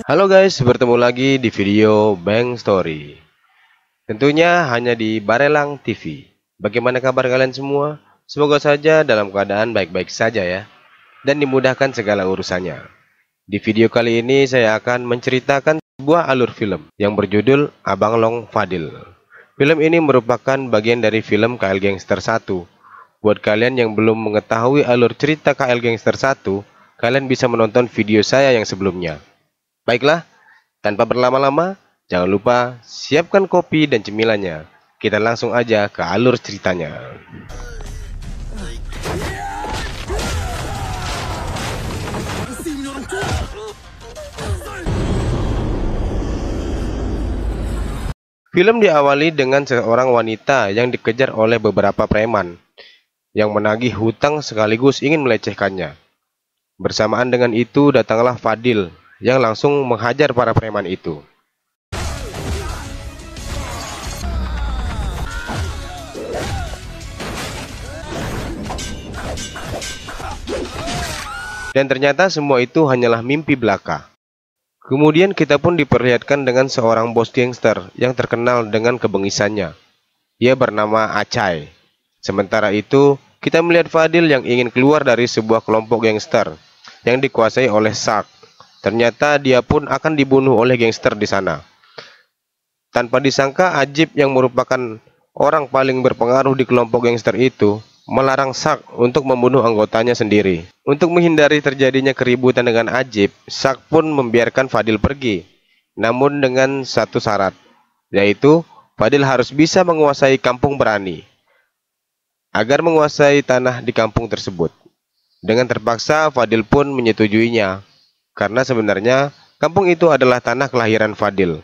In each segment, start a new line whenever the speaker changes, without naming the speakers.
Halo guys, bertemu lagi di video Bang Story. Tentunya hanya di Barelang TV. Bagaimana kabar kalian semua? Semoga saja dalam keadaan baik-baik saja ya, dan dimudahkan segala urusannya. Di video kali ini saya akan menceritakan sebuah alur film yang berjudul Abang Long Fadil. Film ini merupakan bagian dari film KL Gangster 1. Buat kalian yang belum mengetahui alur cerita KL Gangster 1, kalian bisa menonton video saya yang sebelumnya. Baiklah, tanpa berlama-lama, jangan lupa siapkan kopi dan cemilannya. Kita langsung aja ke alur ceritanya. Film diawali dengan seorang wanita yang dikejar oleh beberapa preman yang menagih hutang sekaligus ingin melecehkannya. Bersamaan dengan itu datanglah Fadil yang langsung menghajar para preman itu. Dan ternyata semua itu hanyalah mimpi belaka. Kemudian kita pun diperlihatkan dengan seorang bos gangster yang terkenal dengan kebengisannya. Ia bernama Acai. Sementara itu, kita melihat Fadil yang ingin keluar dari sebuah kelompok gangster yang dikuasai oleh Shark. Ternyata dia pun akan dibunuh oleh gangster di sana. Tanpa disangka, Ajib yang merupakan orang paling berpengaruh di kelompok gangster itu melarang Shark untuk membunuh anggotanya sendiri. Untuk menghindari terjadinya keributan dengan Ajib, Shark pun membiarkan Fadil pergi. Namun dengan satu syarat, yaitu Fadil harus bisa menguasai kampung berani. Agar menguasai tanah di kampung tersebut. Dengan terpaksa, Fadil pun menyetujuinya. Karena sebenarnya kampung itu adalah tanah kelahiran Fadil.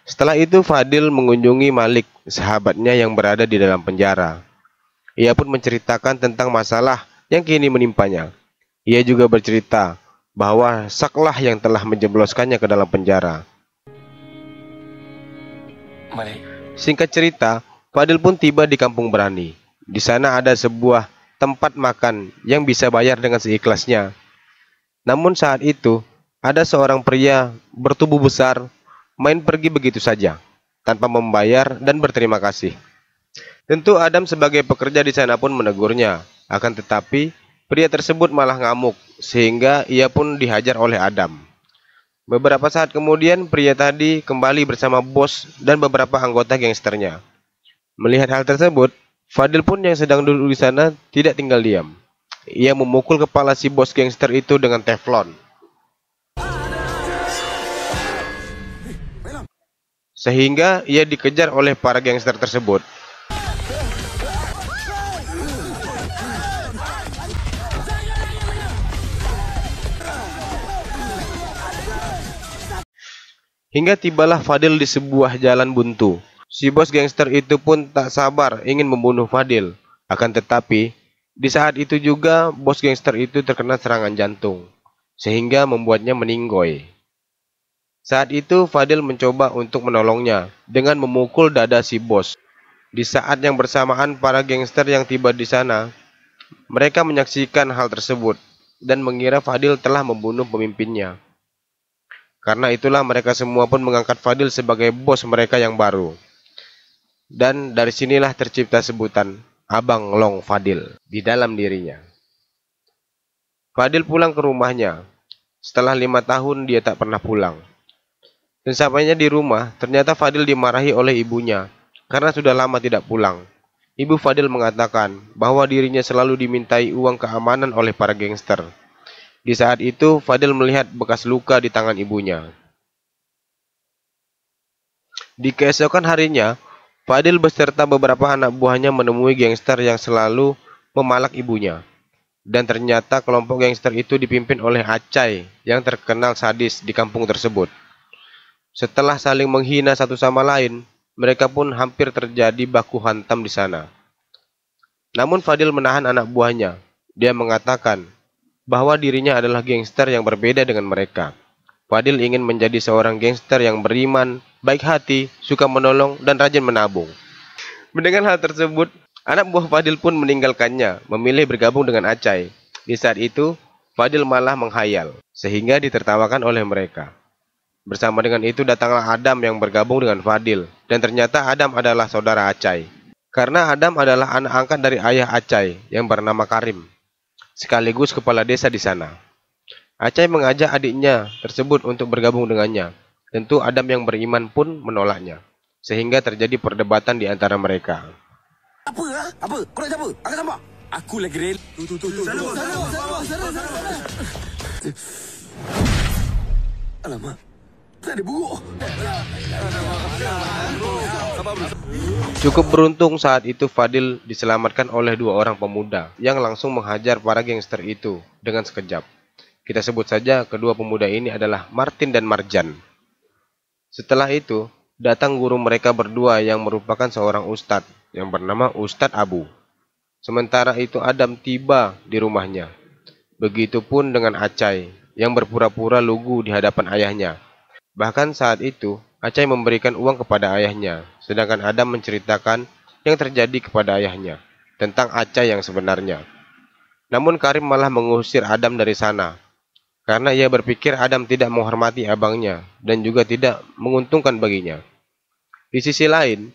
Setelah itu Fadil mengunjungi Malik, sahabatnya yang berada di dalam penjara. Ia pun menceritakan tentang masalah yang kini menimpanya. Ia juga bercerita bahwa Saklah yang telah menjebloskannya ke dalam penjara. Singkat cerita, Fadil pun tiba di kampung berani. Di sana ada sebuah tempat makan yang bisa bayar dengan seikhlasnya. Namun saat itu, ada seorang pria bertubuh besar main pergi begitu saja, tanpa membayar dan berterima kasih. Tentu Adam sebagai pekerja di sana pun menegurnya, akan tetapi pria tersebut malah ngamuk, sehingga ia pun dihajar oleh Adam. Beberapa saat kemudian, pria tadi kembali bersama bos dan beberapa anggota gangsternya. Melihat hal tersebut, Fadil pun yang sedang duduk di sana tidak tinggal diam. Ia memukul kepala si bos gangster itu dengan teflon. Sehingga ia dikejar oleh para gangster tersebut. Hingga tibalah Fadil di sebuah jalan buntu. Si bos gangster itu pun tak sabar ingin membunuh Fadil. Akan tetapi, di saat itu juga bos gangster itu terkena serangan jantung, sehingga membuatnya meninggoy. Saat itu Fadil mencoba untuk menolongnya dengan memukul dada si bos. Di saat yang bersamaan para gangster yang tiba di sana, mereka menyaksikan hal tersebut dan mengira Fadil telah membunuh pemimpinnya. Karena itulah mereka semua pun mengangkat Fadil sebagai bos mereka yang baru. Dan dari sinilah tercipta sebutan Abang Long Fadil di dalam dirinya. Fadil pulang ke rumahnya. Setelah 5 tahun dia tak pernah pulang. Dan sampainya di rumah, ternyata Fadil dimarahi oleh ibunya karena sudah lama tidak pulang. Ibu Fadil mengatakan bahwa dirinya selalu dimintai uang keamanan oleh para gangster. Di saat itu, Fadil melihat bekas luka di tangan ibunya. Di keesokan harinya, Fadil beserta beberapa anak buahnya menemui gangster yang selalu memalak ibunya. Dan ternyata kelompok gangster itu dipimpin oleh Acai yang terkenal sadis di kampung tersebut. Setelah saling menghina satu sama lain, mereka pun hampir terjadi baku hantam di sana. Namun Fadil menahan anak buahnya. Dia mengatakan bahwa dirinya adalah gangster yang berbeda dengan mereka. Fadil ingin menjadi seorang gangster yang beriman, baik hati, suka menolong, dan rajin menabung. Mendengar hal tersebut, anak buah Fadil pun meninggalkannya, memilih bergabung dengan Acai. Di saat itu, Fadil malah menghayal, sehingga ditertawakan oleh mereka. Bersama dengan itu datanglah Adam yang bergabung dengan Fadil, dan ternyata Adam adalah saudara Acai. Karena Adam adalah anak angkat dari ayah Acai yang bernama Karim, sekaligus kepala desa di sana. Acai mengajak adiknya tersebut untuk bergabung dengannya. Tentu Adam yang beriman pun menolaknya, sehingga terjadi perdebatan di antara mereka.
Apa? Apa? Kau nak siapa? Angkat sampah. Aku lagi rel. Tu. Sana. Alamak. Tak ada buruk.
Cukup beruntung saat itu Fadil diselamatkan oleh dua orang pemuda yang langsung menghajar para gangster itu dengan sekejap. Kita sebut saja kedua pemuda ini adalah Martin dan Marjan. Setelah itu, datang guru mereka berdua yang merupakan seorang ustadz yang bernama Ustadz Abu. Sementara itu Adam tiba di rumahnya. Begitupun dengan Acai yang berpura-pura lugu di hadapan ayahnya. Bahkan saat itu, Acai memberikan uang kepada ayahnya, sedangkan Adam menceritakan yang terjadi kepada ayahnya tentang Acai yang sebenarnya. Namun Karim malah mengusir Adam dari sana, karena ia berpikir Adam tidak menghormati abangnya dan juga tidak menguntungkan baginya. Di sisi lain,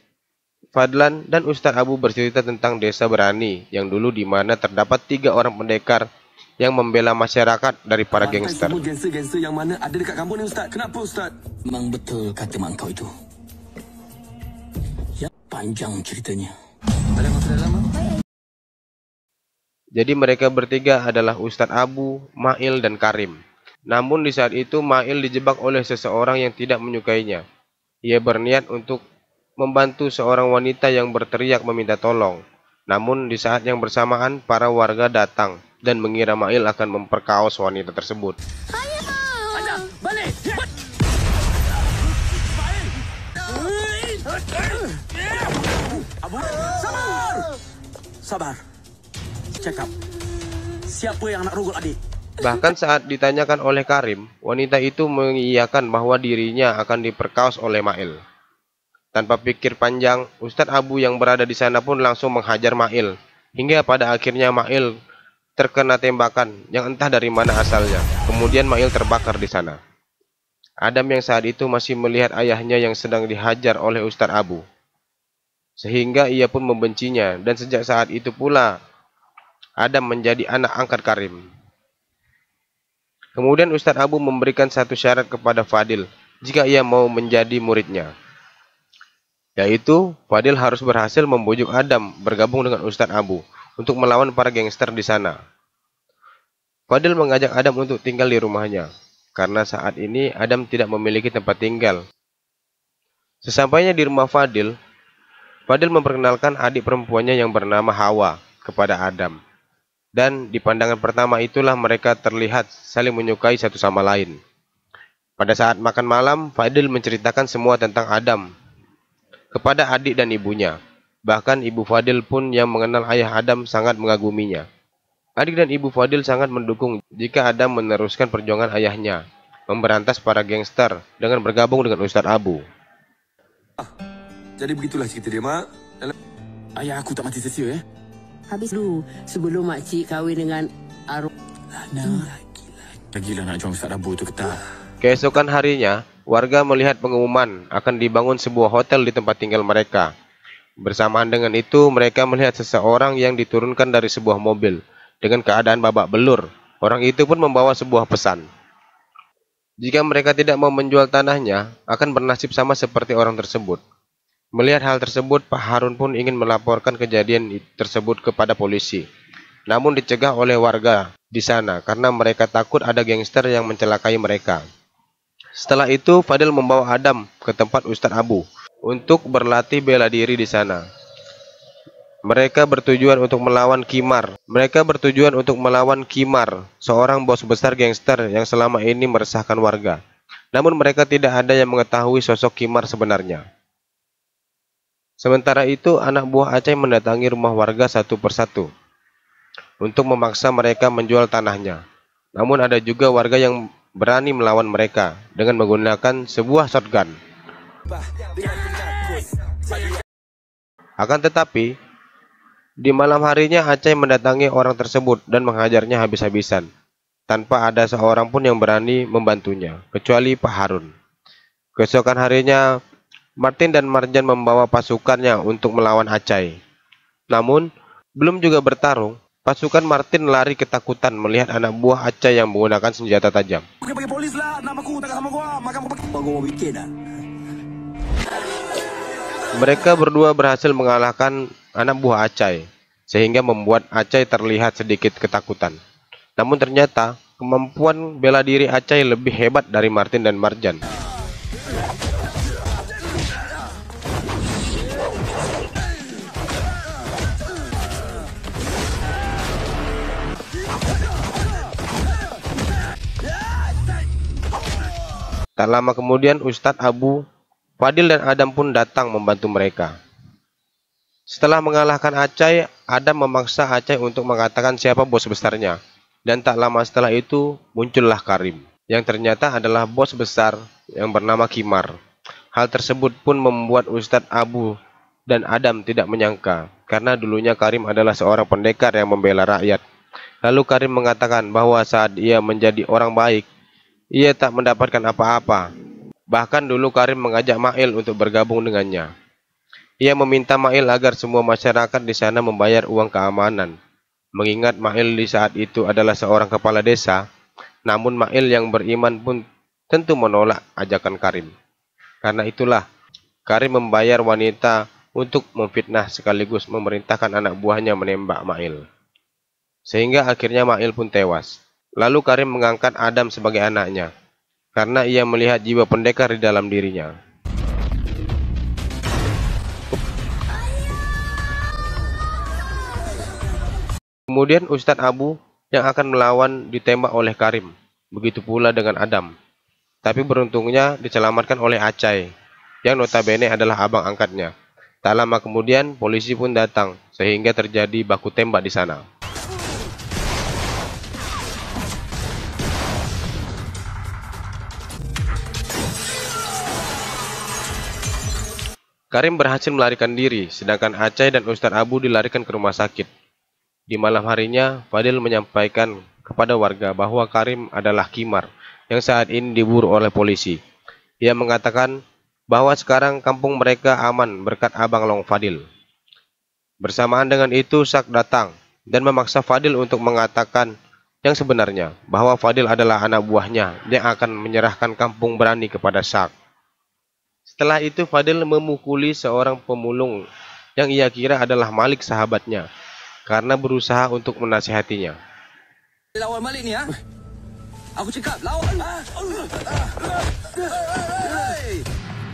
Fadlan dan Ustadz Abu bercerita tentang desa Berani yang dulu di mana terdapat 3 orang pendekar yang membela masyarakat dari para gangster.
Semua gangster-gangster yang mana ada dekat kampung ni, Ustaz? Kenapa, Ustaz?
Memang betul kata mak kau itu. Ya, panjang ceritanya.
Jadi mereka bertiga adalah Ustadz Abu, Mail, dan Karim. Namun di saat itu Mail dijebak oleh seseorang yang tidak menyukainya. Ia berniat untuk membantu seorang wanita yang berteriak meminta tolong. Namun di saat yang bersamaan para warga datang dan mengira Mail akan memperkaos wanita tersebut.
Ayah, balik! Abu, sabar! Sabar. Cakap. Siapa yang nak rogol adik?
Bahkan saat ditanyakan oleh Karim, wanita itu mengiyakan bahwa dirinya akan diperkaos oleh Mail. Tanpa pikir panjang, Ustadz Abu yang berada di sana pun langsung menghajar Mail, hingga pada akhirnya Mail terkena tembakan yang entah dari mana asalnya. Kemudian Mail terbakar di sana. Adam yang saat itu masih melihat ayahnya yang sedang dihajar oleh Ustadz Abu, sehingga ia pun membencinya, dan sejak saat itu pula Adam menjadi anak angkat Karim. Kemudian Ustadz Abu memberikan satu syarat kepada Fadil jika ia mau menjadi muridnya, yaitu Fadil harus berhasil membujuk Adam bergabung dengan Ustadz Abu untuk melawan para gangster di sana. Fadil mengajak Adam untuk tinggal di rumahnya, karena saat ini Adam tidak memiliki tempat tinggal. Sesampainya di rumah Fadil, Fadil memperkenalkan adik perempuannya yang bernama Hawa kepada Adam. Dan di pandangan pertama itulah mereka terlihat saling menyukai satu sama lain. Pada saat makan malam, Fadil menceritakan semua tentang Adam kepada adik dan ibunya. Bahkan ibu Fadil pun yang mengenal ayah Adam sangat mengaguminya. Adik dan ibu Fadil sangat mendukung jika Adam meneruskan perjuangan ayahnya memberantas para gangster dengan bergabung dengan Ustadz Abu.
Jadi begitulah cerita dia, Mak. Ayah aku tak mati sia-sia,
Habis dulu sebelum makcik kahwin dengan Arwah.
Lagilah nak jual Ustaz Abu tu ketat.
Keesokan harinya, warga melihat pengumuman akan dibangun sebuah hotel di tempat tinggal mereka. Bersamaan dengan itu, mereka melihat seseorang yang diturunkan dari sebuah mobil dengan keadaan babak belur. Orang itu pun membawa sebuah pesan. Jika mereka tidak mau menjual tanahnya, akan bernasib sama seperti orang tersebut. Melihat hal tersebut, Pak Harun pun ingin melaporkan kejadian tersebut kepada polisi. Namun dicegah oleh warga di sana karena mereka takut ada gangster yang mencelakai mereka. Setelah itu, Fadil membawa Adam ke tempat Ustadz Abu untuk berlatih bela diri di sana. Mereka bertujuan untuk melawan Kimar, seorang bos besar gangster yang selama ini meresahkan warga. Namun mereka tidak ada yang mengetahui sosok Kimar sebenarnya. Sementara itu, anak buah Acai mendatangi rumah warga satu persatu. untuk memaksa mereka menjual tanahnya. Namun ada juga warga yang berani melawan mereka dengan menggunakan sebuah shotgun. Akan tetapi, di malam harinya Acai mendatangi orang tersebut dan menghajarnya habis-habisan, tanpa ada seorang pun yang berani membantunya, kecuali Pak Harun. Keesokan harinya, Martin dan Marjan membawa pasukannya untuk melawan Acai. Namun, belum juga bertarung, pasukan Martin lari ketakutan melihat anak buah Acai yang menggunakan senjata tajam.
Pakai polis lah, nama aku takkan sama gua, makan
Bago bikin dah.
Mereka berdua berhasil mengalahkan anak buah Acai, sehingga membuat Acai terlihat sedikit ketakutan. Namun ternyata, kemampuan bela diri Acai lebih hebat dari Martin dan Marjan. Tak lama kemudian Ustadz Abu, Fadil dan Adam pun datang membantu mereka. Setelah mengalahkan Acai, Adam memaksa Acai untuk mengatakan siapa bos besarnya. Dan tak lama setelah itu muncullah Karim, yang ternyata adalah bos besar yang bernama Kimar. Hal tersebut pun membuat Ustadz Abu dan Adam tidak menyangka, karena dulunya Karim adalah seorang pendekar yang membela rakyat. Lalu Karim mengatakan bahwa saat ia menjadi orang baik, ia tak mendapatkan apa-apa. Bahkan dulu Karim mengajak Mail untuk bergabung dengannya. Ia meminta Mail agar semua masyarakat di sana membayar uang keamanan. Mengingat Mail di saat itu adalah seorang kepala desa, namun Mail yang beriman pun tentu menolak ajakan Karim. Karena itulah, Karim membayar wanita untuk memfitnah sekaligus memerintahkan anak buahnya menembak Mail. Sehingga akhirnya Mail pun tewas. Lalu Karim mengangkat Adam sebagai anaknya, karena ia melihat jiwa pendekar di dalam dirinya. Kemudian Ustadz Abu yang akan melawan ditembak oleh Karim, begitu pula dengan Adam. Tapi beruntungnya diselamatkan oleh Acai, yang notabene adalah abang angkatnya. Tak lama kemudian polisi pun datang, sehingga terjadi baku tembak di sana. Karim berhasil melarikan diri, sedangkan Acai dan Ustadz Abu dilarikan ke rumah sakit. Di malam harinya, Fadil menyampaikan kepada warga bahwa Karim adalah Kimar yang saat ini diburu oleh polisi. Ia mengatakan bahwa sekarang kampung mereka aman berkat Abang Long Fadil. Bersamaan dengan itu, Sak datang dan memaksa Fadil untuk mengatakan yang sebenarnya, bahwa Fadil adalah anak buahnya yang akan menyerahkan kampung Berani kepada Sak. Setelah itu Fadil memukuli seorang pemulung yang ia kira adalah Malik sahabatnya, karena berusaha untuk menasihatinya.
Lawan Malik ni, ha? Aku cakap, lawan.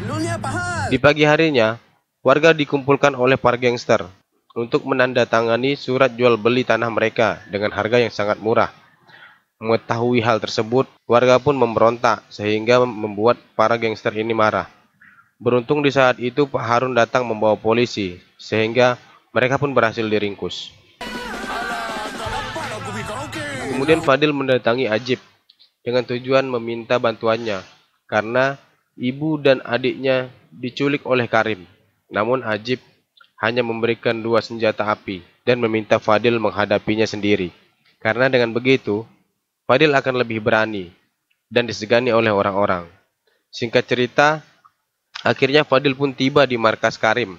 Lu ni apa hal?
Di pagi harinya, warga dikumpulkan oleh para gangster untuk menandatangani surat jual beli tanah mereka dengan harga yang sangat murah. Mengetahui hal tersebut, warga pun memberontak sehingga membuat para gangster ini marah. Beruntung di saat itu Pak Harun datang membawa polisi, sehingga mereka pun berhasil diringkus. Kemudian Fadil mendatangi Ajib dengan tujuan meminta bantuannya, karena ibu dan adiknya diculik oleh Karim. Namun Ajib hanya memberikan 2 senjata api dan meminta Fadil menghadapinya sendiri, karena dengan begitu Fadil akan lebih berani dan disegani oleh orang-orang. Singkat cerita, akhirnya Fadil pun tiba di markas Karim,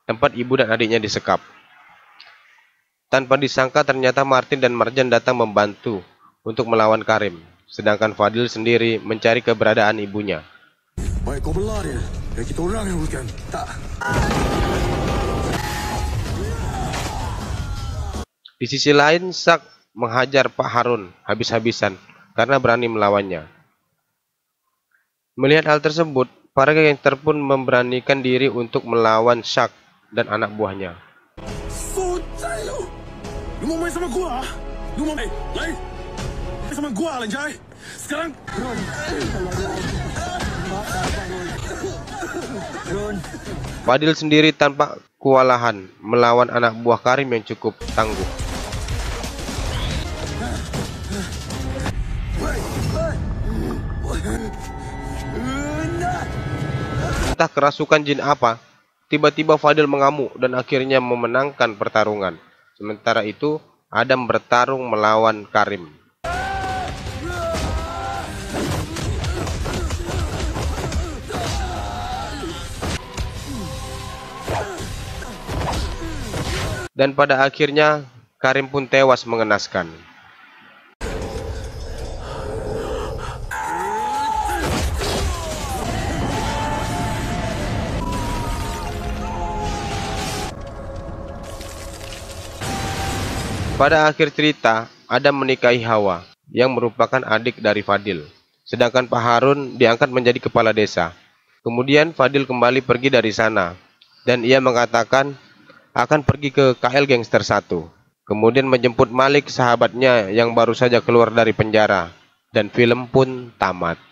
tempat ibu dan adiknya disekap. Tanpa disangka ternyata Martin dan Marjan datang membantu untuk melawan Karim, sedangkan Fadil sendiri mencari keberadaan ibunya.
Baik kau belah dia. Kita orang yang uruskan. Tak.
Di sisi lain, Sak menghajar Pak Harun habis-habisan karena berani melawannya. Melihat hal tersebut, para gangster pun memberanikan diri untuk melawan Sak dan anak buahnya.
Sucai lu. Lu mau main sama gua? Lu mau main? Main sama gua, Lanjai. Sekarang.
Fadil sendiri tanpa kewalahan melawan anak buah Karim yang cukup tangguh. Entah kerasukan jin apa, tiba-tiba Fadil mengamuk dan akhirnya memenangkan pertarungan. Sementara itu, Adam bertarung melawan Karim. Dan pada akhirnya, Karim pun tewas mengenaskan. Pada akhir cerita, Adam menikahi Hawa, yang merupakan adik dari Fadil. Sedangkan Pak Harun diangkat menjadi kepala desa. Kemudian Fadil kembali pergi dari sana, dan ia mengatakan akan pergi ke KL Gangster 1. Kemudian menjemput Malik, sahabatnya yang baru saja keluar dari penjara, dan film pun tamat.